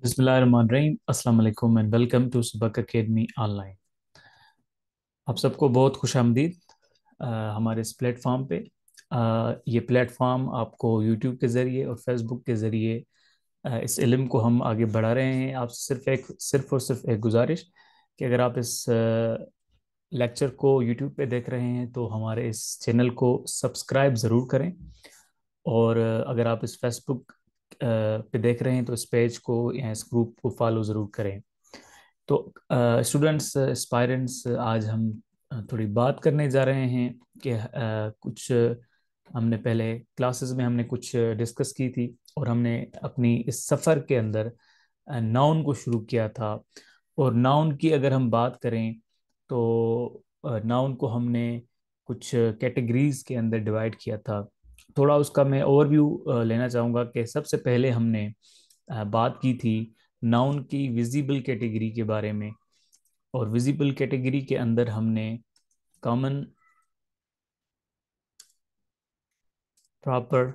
बिस्मिल्लाहिर्रहमानिर्रहीम अस्सलाम वालेकुम एंड वेलकम टू सबक अकेडमी ऑनलाइन। आप सबको बहुत खुश आमदीद हमारे इस प्लेटफॉर्म पे। ये प्लेटफॉर्म आपको यूट्यूब के ज़रिए और फेसबुक के ज़रिए इस इल्म को हम आगे बढ़ा रहे हैं। आप सिर्फ और सिर्फ एक गुजारिश कि अगर आप इस लेक्चर को यूट्यूब पे देख रहे हैं तो हमारे इस चैनल को सब्सक्राइब ज़रूर करें। और अगर आप इस फेसबुक पे देख रहे हैं तो इस पेज को या इस ग्रुप को फॉलो ज़रूर करें। तो स्टूडेंट्स एस्पायरेंट्स, आज हम थोड़ी बात करने जा रहे हैं कि कुछ हमने पहले क्लासेस में हमने कुछ डिस्कस की थी और हमने अपनी इस सफ़र के अंदर नाउन को शुरू किया था। और नाउन की अगर हम बात करें तो नाउन को हमने कुछ कैटेगरीज के अंदर डिवाइड किया था। थोड़ा उसका मैं ओवरव्यू लेना चाहूँगा कि सबसे पहले हमने बात की थी नाउन की विजिबल कैटेगरी के बारे में। और विजिबल कैटेगरी के अंदर हमने common, proper,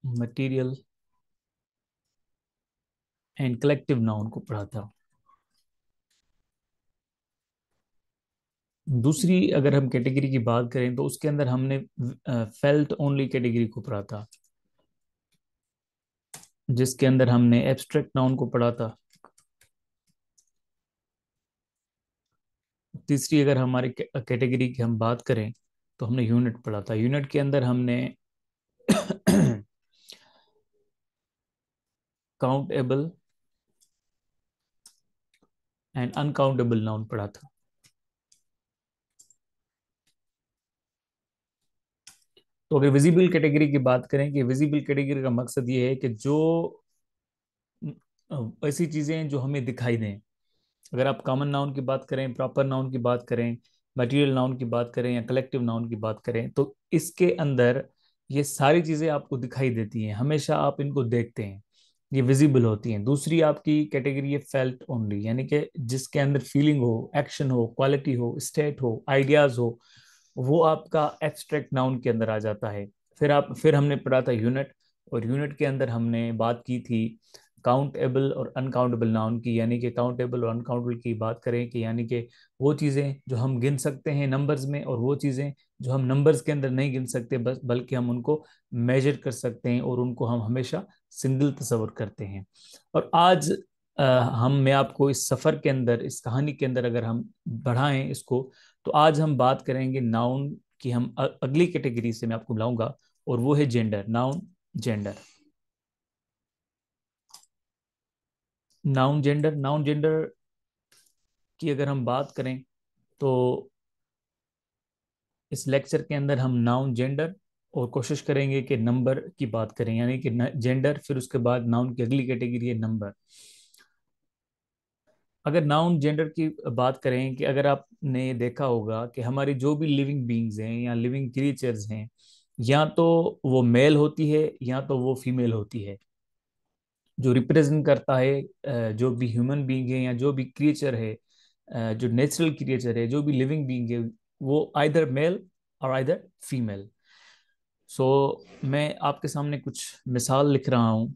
material and collective noun को पढ़ा था। दूसरी अगर हम कैटेगरी की बात करें तो उसके अंदर हमने फेल्ट ओनली कैटेगरी को पढ़ा था, जिसके अंदर हमने एब्स्ट्रैक्ट नाउन को पढ़ा था। तीसरी अगर हमारी कैटेगरी की हम बात करें तो हमने यूनिट पढ़ा था। यूनिट के अंदर हमने काउंटेबल एंड अनकाउंटेबल नाउन पढ़ा था। तो अगर विजिबल कैटेगरी की बात करें कि विजिबल कैटेगरी का मकसद ये है कि जो ऐसी चीजें जो हमें दिखाई दें। अगर आप कॉमन नाउन की बात करें, प्रॉपर नाउन की बात करें, मटेरियल नाउन की बात करें या कलेक्टिव नाउन की बात करें तो इसके अंदर ये सारी चीजें आपको दिखाई देती हैं, हमेशा आप इनको देखते हैं, ये विजिबल होती हैं। दूसरी आपकी कैटेगरी है फेल्ट ओनली, यानी कि जिसके अंदर फीलिंग हो, एक्शन हो, क्वालिटी हो, स्टेट हो, आइडियाज हो, वो आपका एब्स्ट्रैक्ट नाउन के अंदर आ जाता है। फिर हमने पढ़ा था यूनिट। और यूनिट के अंदर हमने बात की थी काउंटेबल और अनकाउंटेबल नाउन की, यानी कि काउंटेबल और अनकाउंटेबल की बात करें कि यानी कि वो चीज़ें जो हम गिन सकते हैं नंबर्स में और वो चीज़ें जो हम नंबर्स के अंदर नहीं गिन सकते, बस बल्कि हम उनको मेजर कर सकते हैं और उनको हम हमेशा सिंगल तस्वर करते हैं। और आज मैं आपको इस सफ़र के अंदर, इस कहानी के अंदर अगर हम बढ़ाएं इसको, तो आज हम बात करेंगे नाउन की। हम अगली कैटेगरी से मैं आपको बुलाऊंगा और वो है gender, noun gender. Noun gender की अगर हम बात करें तो इस लेक्चर के अंदर हम नाउन जेंडर और कोशिश करेंगे कि नंबर की बात करें, यानी कि जेंडर, फिर उसके बाद नाउन की अगली कैटेगरी है नंबर। अगर नाउन जेंडर की बात करें कि अगर आपने देखा होगा कि हमारी जो भी लिविंग बींग्स हैं या लिविंग क्रिएचर्स हैं, या तो वो मेल होती है या तो वो फीमेल होती है। जो रिप्रेजेंट करता है जो भी ह्यूमन बीइंग है या जो भी क्रिएचर है, जो नेचुरल क्रिएचर है, जो भी लिविंग बीइंग है, वो आइदर मेल और आइदर फीमेल। सो मैं आपके सामने कुछ मिसाल लिख रहा हूँ।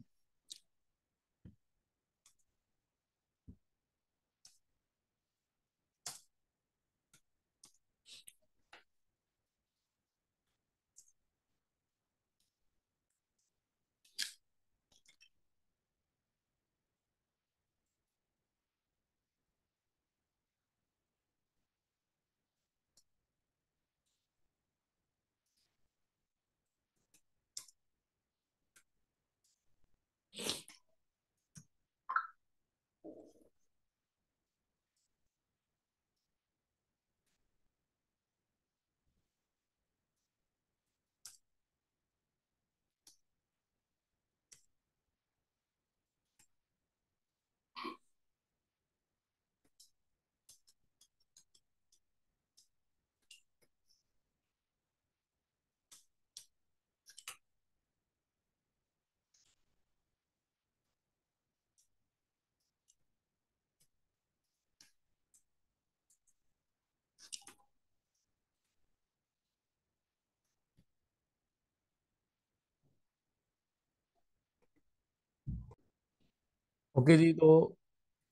ओके जी, तो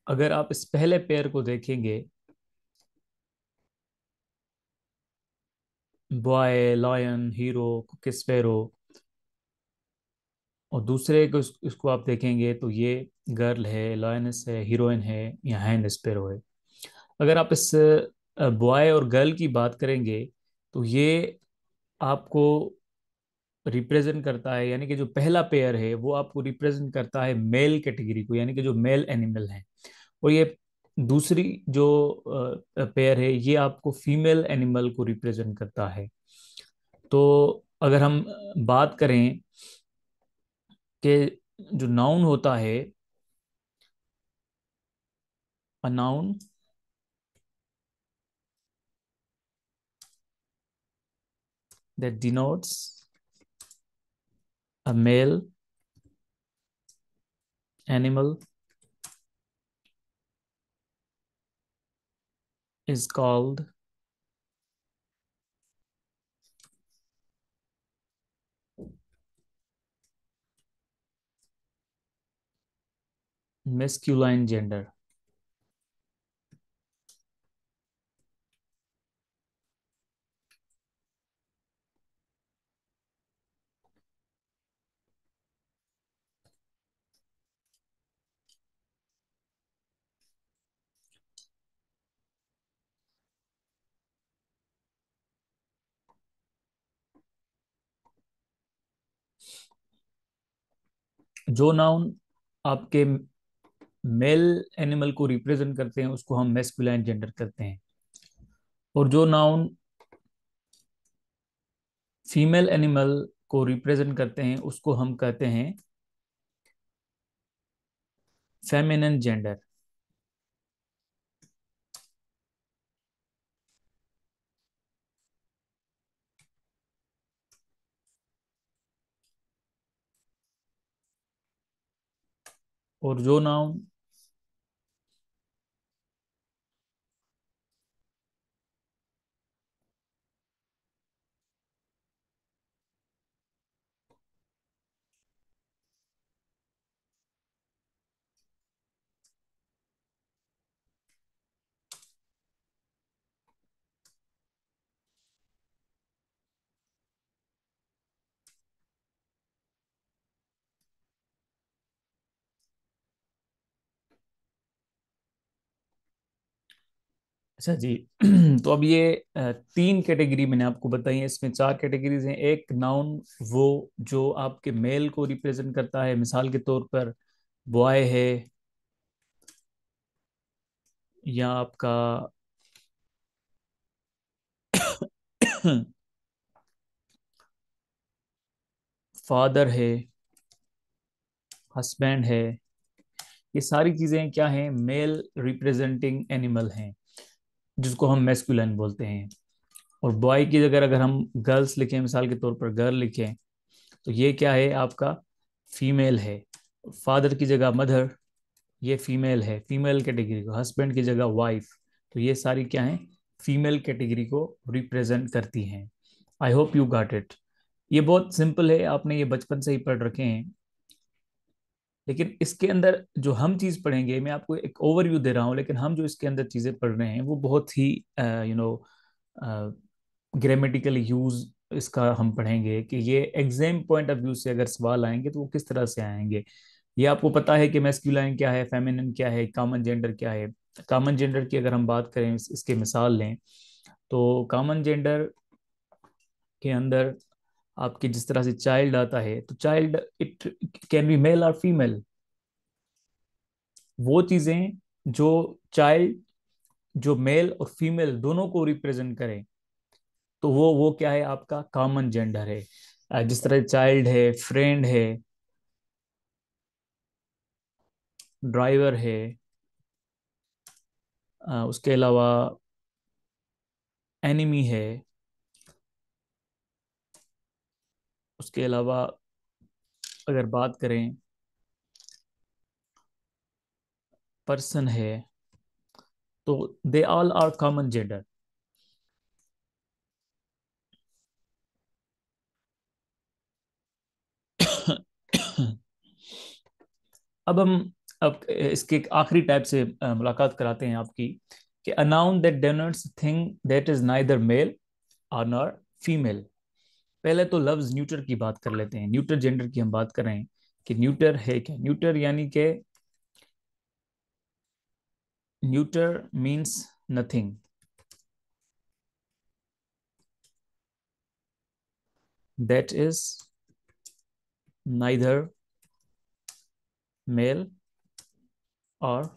अगर आप इस पहले पेयर को देखेंगे, बॉय, लायन, हीरो, कुकी स्पैरो, और दूसरे को इसको आप देखेंगे तो ये गर्ल है, लायनस है, हीरोइन है, या हैंड स्पैरो है। अगर आप इस बॉय और गर्ल की बात करेंगे तो ये आपको रिप्रेजेंट करता है, यानी कि जो पहला पेयर है वो आपको रिप्रेजेंट करता है मेल कैटेगरी को, यानी कि जो मेल एनिमल है। और ये दूसरी जो पेयर है ये आपको फीमेल एनिमल को रिप्रेजेंट करता है। तो अगर हम बात करें कि जो नाउन होता है, a noun that denotes a male animal is called masculine gender। जो नाउन आपके मेल एनिमल को रिप्रेजेंट करते हैं उसको हम मेस्कुलाइन जेंडर करते हैं, और जो नाउन फीमेल एनिमल को रिप्रेजेंट करते हैं उसको हम कहते हैं फेमिनिन जेंडर। और जो नाउन अच्छा जी। तो अब ये तीन कैटेगरी मैंने आपको बताई है, इसमें चार कैटेगरीज हैं। एक नाउन वो जो आपके मेल को रिप्रेजेंट करता है, मिसाल के तौर पर बॉय है, या आपका फादर है, हस्बैंड है। ये सारी चीजें क्या हैं, मेल रिप्रेजेंटिंग एनिमल हैं, जिसको हम मैस्कुलिन बोलते हैं। और बॉय की जगह अगर हम गर्ल्स लिखें, मिसाल के तौर पर गर्ल लिखें, तो ये क्या है आपका, फीमेल है। फादर की जगह मदर, ये फीमेल है, फीमेल कैटेगरी को। हस्बैंड की जगह वाइफ, तो ये सारी क्या है, फीमेल कैटेगरी को रिप्रेजेंट करती हैं। I hope you got it. ये बहुत सिंपल है, आपने ये बचपन से ही पढ़ रखे हैं। लेकिन इसके अंदर जो हम चीज पढ़ेंगे, मैं आपको एक ओवरव्यू दे रहा हूँ, लेकिन हम जो इसके अंदर चीजें पढ़ रहे हैं वो बहुत ही ग्रामेटिकल यूज इसका हम पढ़ेंगे, कि ये एग्जाम पॉइंट ऑफ व्यू से अगर सवाल आएंगे तो वो किस तरह से आएंगे। ये आपको पता है कि मैस्कुलाइन क्या है, फेमिनिन क्या है, कॉमन जेंडर क्या है। कॉमन जेंडर की अगर हम बात करें, इसके मिसाल लें, तो कॉमन जेंडर के अंदर आपके जिस तरह से चाइल्ड आता है, तो child it can be male और फीमेल। वो चीजें जो चाइल्ड, जो मेल और फीमेल दोनों को रिप्रेजेंट करें, तो वो क्या है, आपका कॉमन जेंडर है। जिस तरह चाइल्ड है, फ्रेंड है, ड्राइवर है, उसके अलावा एनिमी है, उसके अलावा अगर बात करें पर्सन है, तो they all are common gender. अब हम अब इसके एक आखिरी टाइप से मुलाकात कराते हैं आपकी, कि a noun that denotes thing that is neither male और नॉर फीमेल। पहले तो लफ्ज न्यूटर की बात कर लेते हैं, न्यूटर जेंडर की हम बात कर रहे हैं कि न्यूटर है क्या। न्यूटर यानी कि neuter means nothing, that is neither male और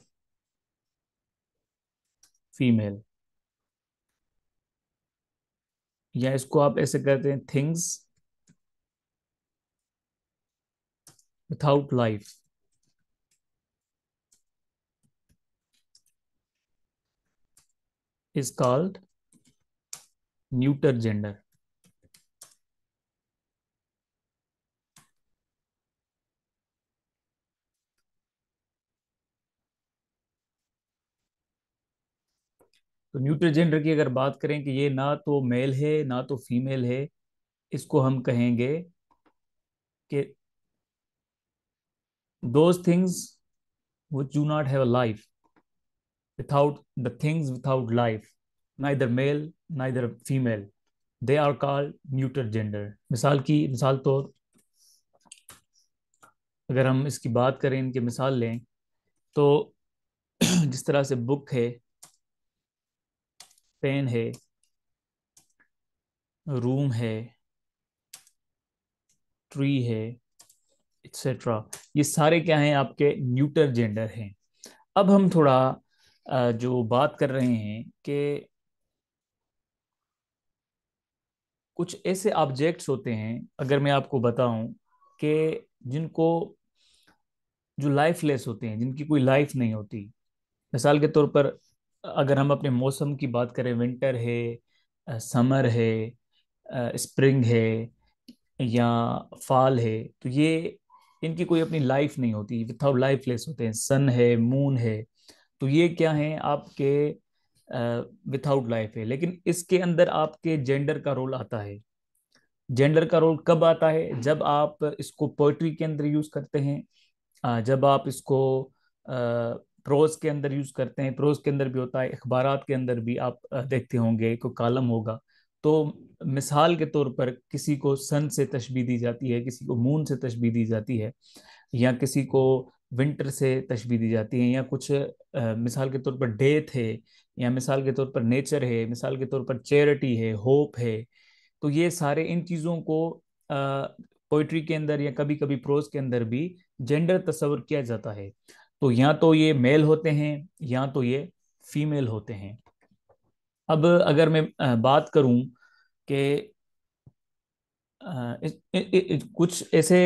फीमेल। या इसको आप ऐसे कहते हैं, things without life is called neuter gender. तो न्यूटर जेंडर की अगर बात करें कि ये ना तो मेल है ना तो फीमेल है, इसको हम कहेंगे कि those things which do not have a life, without the things without life, neither male neither female, they are called neuter gender। मिसाल तो अगर हम इसकी बात करें, इनकी मिसाल लें, तो जिस तरह से बुक है, पेन है, रूम है, ट्री है, एक्सेट्रा, ये सारे क्या हैं, आपके न्यूटर जेंडर हैं। अब हम थोड़ा जो बात कर रहे हैं कि कुछ ऐसे ऑब्जेक्ट्स होते हैं, अगर मैं आपको बताऊं कि जिनको, जो लाइफलेस होते हैं, जिनकी कोई लाइफ नहीं होती। मिसाल के तौर पर अगर हम अपने मौसम की बात करें, विंटर है, समर है, स्प्रिंग है, या फॉल है, तो ये, इनकी कोई अपनी लाइफ नहीं होती, विथआउट लाइफलेस होते हैं। सन है, मून है, तो ये क्या है, आपके विथआउट लाइफ है। लेकिन इसके अंदर आपके जेंडर का रोल आता है। जेंडर का रोल कब आता है, जब आप इसको पोइट्री के अंदर यूज करते हैं, जब आप इसको प्रोज के अंदर यूज करते हैं। प्रोज के अंदर भी होता है, अखबारात के अंदर भी आप देखते होंगे, कोई कॉलम होगा, तो मिसाल के तौर पर किसी को सन से तशबीह दी जाती है, किसी को मून से तशबीह दी जाती है, या किसी को विंटर से तशबीह दी जाती है, या कुछ मिसाल के तौर पर डेथ है, या मिसाल के तौर पर नेचर है, मिसाल के तौर पर चैरिटी है, होप है। तो ये सारे इन चीज़ों को पोइट्री के अंदर या कभी कभी प्रोज के अंदर भी जेंडर तस्वर किया जाता है। तो या तो ये मेल होते हैं या तो ये फीमेल होते हैं। अब अगर मैं बात करूं कि कुछ ऐसे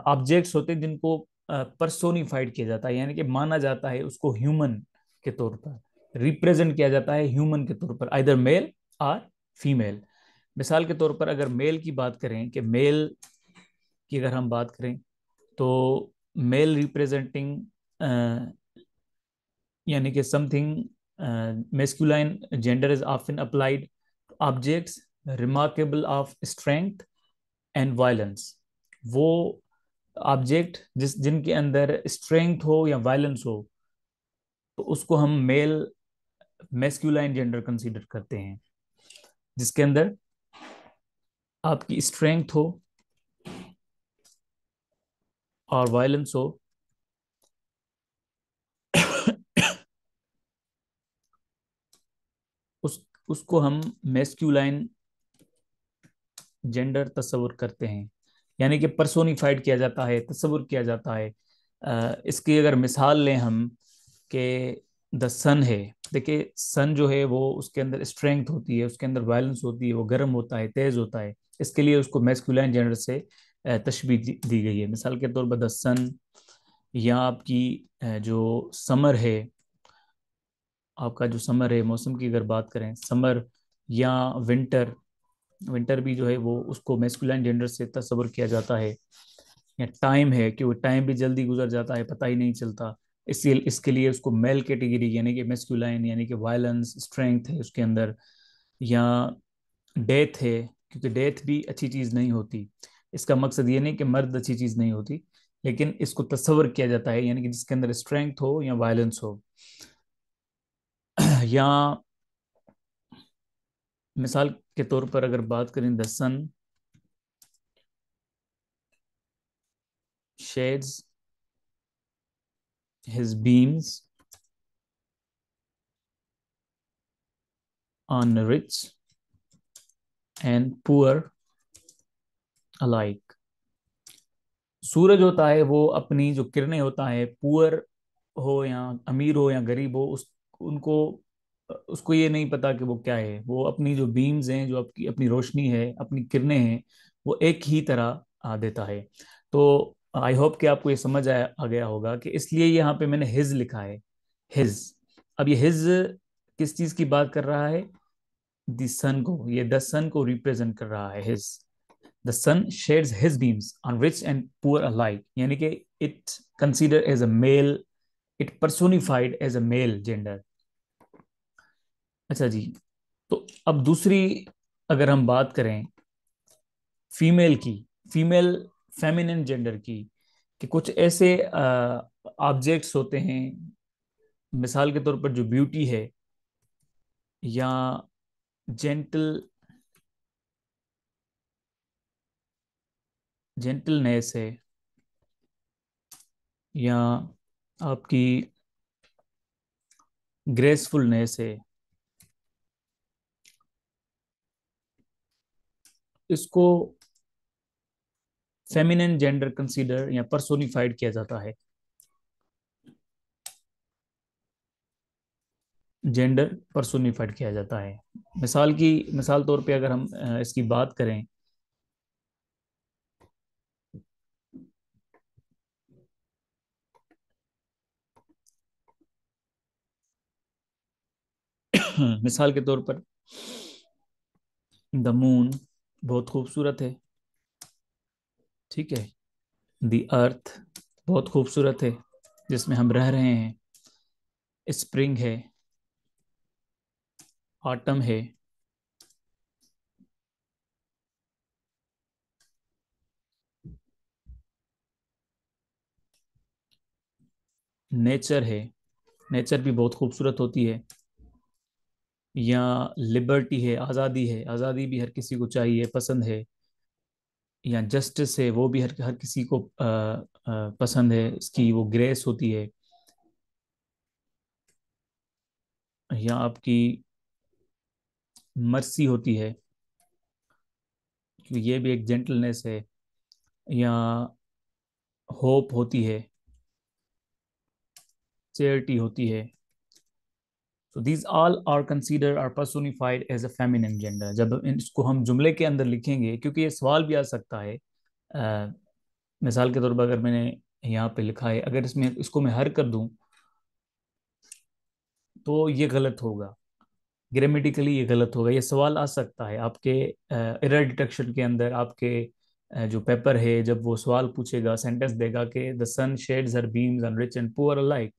ऑब्जेक्ट्स होते हैं जिनको पर्सोनिफाइड किया जाता है, यानी कि माना जाता है उसको ह्यूमन के तौर पर, रिप्रेजेंट किया जाता है ह्यूमन के तौर पर, आइदर मेल और फीमेल। मिसाल के तौर पर अगर मेल की बात करें, कि मेल की अगर हम बात करें, तो मेल रिप्रेजेंटिंग, यानी कि something masculine gender is often applied objects remarkable of strength and violence. वो ऑब्जेक्ट जिनके अंदर स्ट्रेंथ हो या वायलेंस हो, तो उसको हम मेल मेस्कुलाइन जेंडर कंसीडर करते हैं। जिसके अंदर आपकी स्ट्रेंथ हो और वायलेंस हो, उस उसको हम मेस्कुलाइन जेंडर तस्वुर करते हैं, यानी कि पर्सोनिफाइड किया जाता है, तस्वुर किया जाता है। इसकी अगर मिसाल लें हम, कि द सन है, देखिए सन जो है वो, उसके अंदर स्ट्रेंथ होती है, उसके अंदर वायलेंस होती है, वो गर्म होता है, तेज होता है। इसके लिए उसको मैस्कुलाइन जेंडर से तशबीह दी गई है। मिसाल के तौर पर द सन, या आपकी जो समर है, आपका जो समर है, मौसम की अगर बात करें, समर या विंटर, विंटर भी जो है वो, उसको मैस्कुलाइन जेंडर से तस्वर किया जाता है। या टाइम है कि वो टाइम भी जल्दी गुजर जाता है, पता ही नहीं चलता, इसी इसके लिए उसको मेल कैटेगरी, यानी कि मैस्कुलाइन, यानी कि वायलेंस स्ट्रेंथ है उसके अंदर। या डेथ है, क्योंकि डेथ भी अच्छी चीज़ नहीं होती। इसका मकसद ये नहीं कि मर्द अच्छी चीज़ नहीं होती, लेकिन इसको तस्वर किया जाता है, यानी कि जिसके अंदर स्ट्रेंथ हो या वायलेंस हो। या मिसाल के तौर पर अगर बात करें, the sun sheds his beams on rich and poor alike. सूरज होता है वो अपनी जो किरणें होता है, पुअर हो या अमीर हो या गरीब हो, उस उनको उसको ये नहीं पता कि वो क्या है। वो अपनी जो बीम्स हैं, जो आपकी अपनी रोशनी है, अपनी किरणें हैं, वो एक ही तरह देता है। तो आई होप कि आपको ये समझ आ गया होगा कि इसलिए यहाँ पे मैंने हिज लिखा है, हिज। अब ये हिज किस चीज की बात कर रहा है? द सन को, ये द सन को रिप्रेजेंट कर रहा है, his. The sun sheds his beams on rich and poor alike, यानी कि it considered as a male, it personified as a male gender। अच्छा जी। तो अब दूसरी अगर हम बात करें फीमेल की, फीमेल फेमिनिन जेंडर की, कि कुछ ऐसे ऑब्जेक्ट्स होते हैं, मिसाल के तौर पर जो ब्यूटी है, या जेंटल जेंटलनेस है, या आपकी ग्रेसफुलनेस है, इसको फेमिनिन जेंडर कंसीडर या पर्सोनिफाइड किया जाता है, जेंडर पर्सोनिफाइड किया जाता है। मिसाल तौर पे अगर हम इसकी बात करें, मिसाल के तौर पर द मून बहुत खूबसूरत है, ठीक है। द अर्थ बहुत खूबसूरत है, जिसमें हम रह रहे हैं। स्प्रिंग है, ऑटम है, नेचर है, नेचर भी बहुत खूबसूरत होती है। या लिबर्टी है, आज़ादी है, आज़ादी भी हर किसी को चाहिए, पसंद है। या जस्टिस है, वो भी हर हर किसी को पसंद है, इसकी वो ग्रेस होती है। या आपकी मर्सी होती है, क्योंकि ये भी एक जेंटलनेस है। या होप होती है, चैरिटी होती है। So these all are considered or personified as a feminine gender। जब इसको हम जुमले के अंदर लिखेंगे, क्योंकि ये सवाल भी आ सकता है, अ, मिसाल के तौर पर अगर मैंने यहाँ पे लिखा है, अगर इसमें इसको मैं हर कर दूं तो ये गलत होगा, ग्रामेटिकली ये गलत होगा। ये सवाल आ सकता है आपके एरर डिटेक्शन के अंदर, आपके जो पेपर है, जब वो सवाल पूछेगा, सेंटेंस देगा कि the sun sheds her beams on rich and poor alike,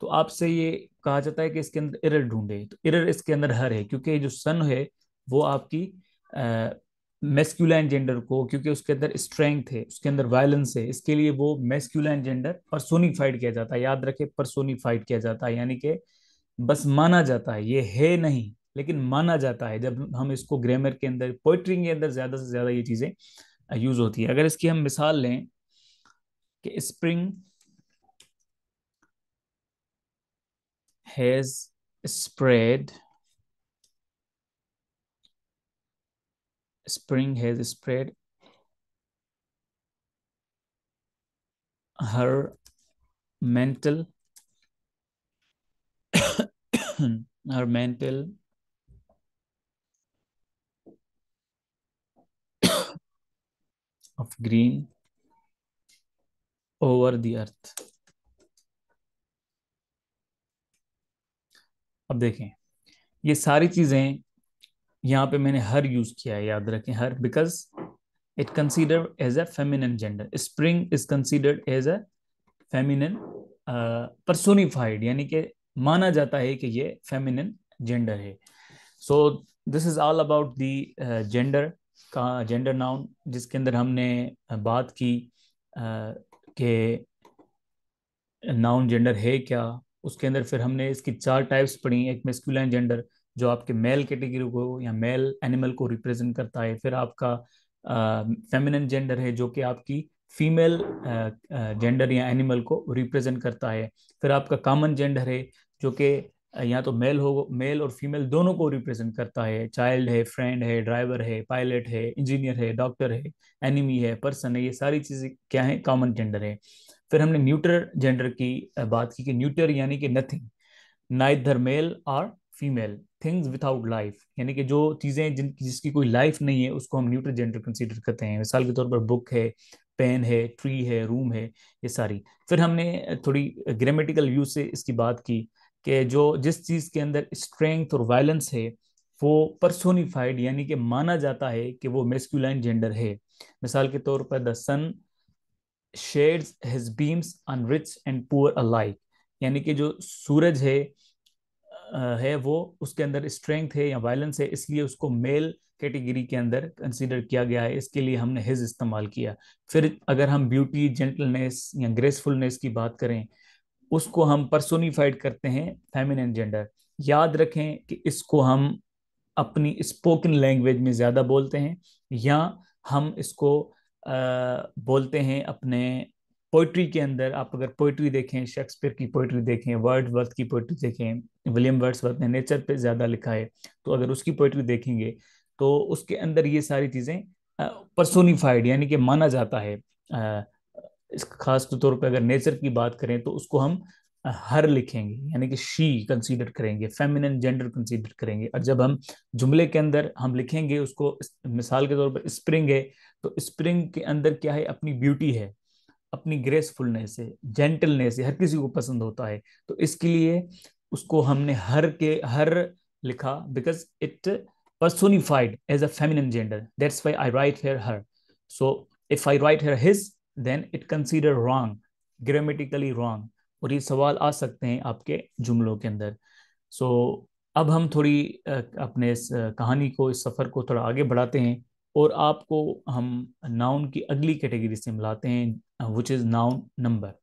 तो आपसे ये कहा जाता है कि इसके अंदर एरर ढूंढे। तो एरर इसके अंदर हर है, क्योंकि जो सन है वो आपकी मेस्कुलाइन जेंडर को, क्योंकि उसके अंदर स्ट्रेंथ है, उसके अंदर वायलेंस है, इसके लिए वो मेस्कुलाइन जेंडर पर्सोनिफाइड किया जाता है। याद रखे, पर्सोनिफाइड किया जाता है, यानी कि बस माना जाता है, ये है नहीं लेकिन माना जाता है। जब हम इसको ग्रामर के अंदर, पोइट्री के अंदर ज्यादा से ज्यादा ये चीजें यूज होती है। अगर इसकी हम मिसाल लें कि spring has spread, spring has spread her mantle her mantle of green over the earth। अब देखें, ये सारी चीजें यहाँ पे मैंने हर यूज किया है, याद रखें, her, because it consider as a feminine gender. Spring is considered as a feminine personified, यानी कि माना जाता है कि ये फेमिनिन जेंडर है। So this is all about the gender का जेंडर नाउन, जिसके अंदर हमने बात की कि नाउन जेंडर है क्या। उसके अंदर फिर हमने इसकी चार टाइप्स पढ़ी। एक मेस्कुलाइन जेंडर जो आपके मेल कैटेगरी को या मेल एनिमल को रिप्रेजेंट करता है। फिर आपका फेमिनिन जेंडर है जो कि आपकी फीमेल जेंडर या एनिमल को रिप्रेजेंट करता है। फिर आपका कॉमन जेंडर है जो कि या तो मेल और फीमेल दोनों को रिप्रेजेंट करता है। चाइल्ड है, फ्रेंड है, ड्राइवर है, पायलट है, इंजीनियर है, डॉक्टर है, एनिमी है, पर्सन है, ये सारी चीजें क्या है, कॉमन जेंडर है। फिर हमने न्यूटर जेंडर की बात की कि न्यूटर यानी कि नथिंग, नाइदर मेल और फीमेल, थिंग्स विदाउट लाइफ, यानी कि जो चीजें जिसकी कोई लाइफ नहीं है उसको हम न्यूटर जेंडर कंसीडर करते हैं। मिसाल के तौर पर बुक है, पेन है, ट्री है, रूम है, ये सारी। फिर हमने थोड़ी ग्रामेटिकल व्यू से इसकी बात की कि जो जिस चीज के अंदर स्ट्रेंथ और वायलेंस है वो पर्सोनिफाइड यानी कि माना जाता है कि वो मेस्कुलाइन जेंडर है। मिसाल के तौर पर the sun sheds his beams on rich and poor alike, यानी कि जो सूरज है वो उसके अंदर स्ट्रेंथ है या वायलेंस है, इसलिए उसको मेल कैटेगरी के अंदर कंसीडर किया गया है, इसके लिए हमने हिज इस्तेमाल किया। फिर अगर हम ब्यूटी, जेंटलनेस या ग्रेसफुलनेस की बात करें, उसको हम पर्सोनिफाइड करते हैं फेमिनिन जेंडर। याद रखें कि इसको हम अपनी स्पोकन लैंग्वेज में ज्यादा बोलते हैं, या हम इसको बोलते हैं अपने पोइट्री के अंदर। आप अगर पोइट्री देखें, शेक्सपियर की पोइट्री देखें, वर्ड्सवर्थ की पोइट्री देखें, विलियम वर्ड्सवर्थ ने नेचर पे ज्यादा लिखा है, तो अगर उसकी पोइट्री देखेंगे तो उसके अंदर ये सारी चीजें पर्सोनिफाइड यानी कि माना जाता है। इस खास तौर पे अगर नेचर की बात करें तो उसको हम हर लिखेंगे, यानी कि शी कंसीडर करेंगे, फेमिनिन जेंडर कंसीडर करेंगे। और जब हम जुमले के अंदर हम लिखेंगे उसको, मिसाल के तौर पर स्प्रिंग है, तो स्प्रिंग के अंदर क्या है, अपनी ब्यूटी है, अपनी ग्रेसफुलनेस है, जेंटलनेस है, हर किसी को पसंद होता है। तो इसके लिए उसको हमने हर लिखा, because it personified as a feminine gender. That's why I write here her. So if I write here his, then it considered wrong, grammatically wrong. और ये सवाल आ सकते हैं आपके जुमलों के अंदर। सो अब हम थोड़ी अपने इस कहानी को, इस सफ़र को थोड़ा आगे बढ़ाते हैं, और आपको हम नाउन की अगली कैटेगरी से मिलाते हैं, विच इज़ नाउन नंबर।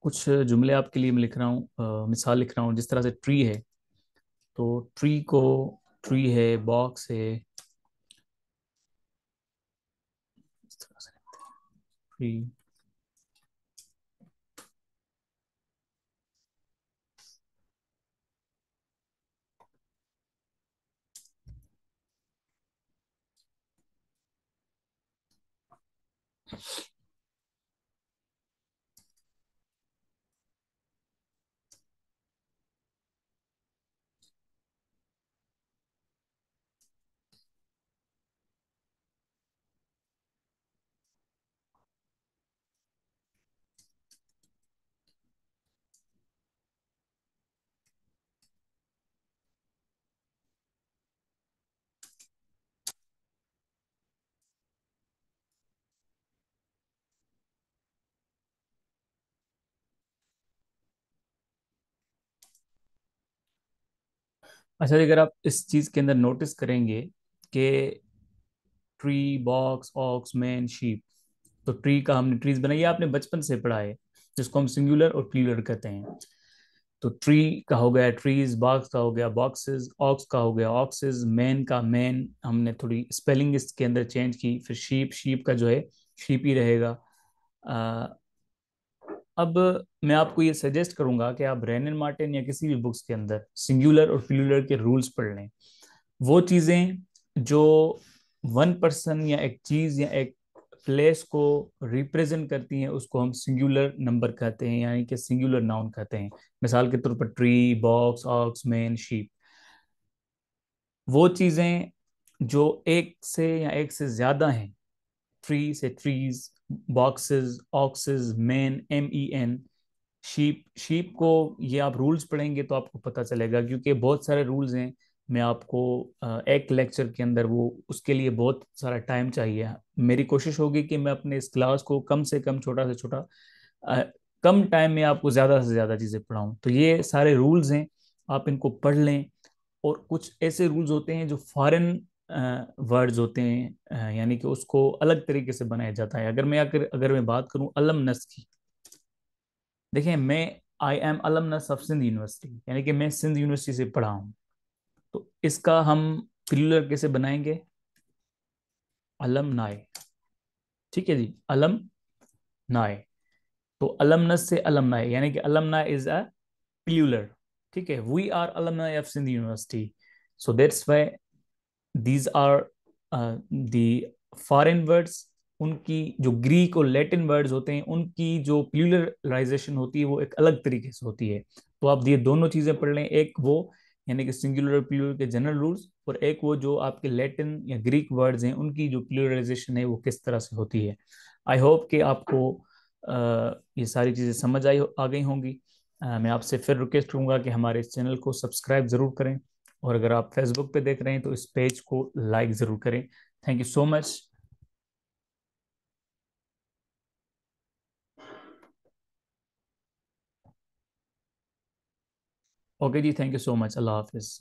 कुछ जुमले आपके लिए मैं लिख रहा हूँ, मिसाल लिख रहा हूँ। जिस तरह से ट्री है, तो ट्री को, ट्री है, बॉक्स है, इस तरह से ट्री। अच्छा, अगर आप इस चीज के अंदर नोटिस करेंगे कि tree, box, ox, man, sheep, तो ट्री का हमने ट्रीज बनाई, ये आपने बचपन से पढ़ा है, जिसको हम सिंगुलर और प्लूरल कहते हैं। तो ट्री का हो गया ट्रीज, बॉक्स का हो गया बॉक्सेस, ऑक्स का हो गया ऑक्सेस, मैन का मैन, हमने थोड़ी स्पेलिंग इसके अंदर चेंज की। फिर शीप, शीप का जो है शीप ही रहेगा। अ, अब मैं आपको ये सजेस्ट करूंगा कि आप रेनन मार्टिन या किसी भी बुक्स के अंदर सिंगुलर और प्लूरल के रूल्स पढ़ लें। वो चीजें जो वन पर्सन या एक चीज या एक प्लेस को रिप्रेजेंट करती हैं उसको हम सिंगुलर नंबर कहते हैं, यानी कि सिंगुलर नाउन कहते हैं। मिसाल के तौर पर tree, box, ox, man, sheep. वो चीजें जो एक से या एक से ज्यादा हैं, ट्री से trees, boxes, access, man, MEN, sheep, sheep को, ये आप रूल्स पढ़ेंगे तो आपको पता चलेगा, क्योंकि बहुत सारे रूल्स हैं। मैं आपको एक लेक्चर के अंदर वो, उसके लिए बहुत सारा टाइम चाहिए। मेरी कोशिश होगी कि मैं अपने इस क्लास को कम से कम, छोटा से छोटा कम टाइम में आपको ज़्यादा से ज़्यादा चीज़ें पढ़ाऊँ। तो ये सारे रूल्स हैं, आप इनको पढ़ लें। और कुछ ऐसे रूल्स होते हैं जो फॉरेन वर्ड्स होते हैं, यानी कि उसको अलग तरीके से बनाया जाता है। अगर मैं बात करूं अलमनस की, देखें मैं I am alumnus of Sindh university, यानी कि मैं सिंध यूनिवर्सिटी से पढ़ा हूं। तो इसका हम प्लूरल कैसे बनाएंगे? अलमनाय। ठीक है जी, अलम नाय। तो अलमनस से अलमनाय, यानी कि अलमनाय इज अ प्लूरल। ठीक है, we are alumni of Sindh university. So that's why these are the foreign words. उनकी जो ग्रीक और लैटिन वर्ड्स होते हैं, उनकी जो प्लूरलाइजेशन होती है वो एक अलग तरीके से होती है। तो आप ये दोनों चीजें पढ़ लें, एक वो यानी कि सिंगुलर प्लूरल के जनरल रूल्स, और एक वो जो आपके लैटिन या ग्रीक वर्ड्स हैं उनकी जो प्लूरलाइजेशन है वो किस तरह से होती है। आई होप कि आपको ये सारी चीज़ें समझ आ गई होंगी। मैं आपसे फिर रिक्वेस्ट करूंगा कि हमारे इस चैनल को सब्सक्राइब ज़रूर करें, और अगर आप फेसबुक पे देख रहे हैं तो इस पेज को लाइक ज़रूर करें। Thank you so much. Okay ji, thank you so much. अल्लाह हाफिज़।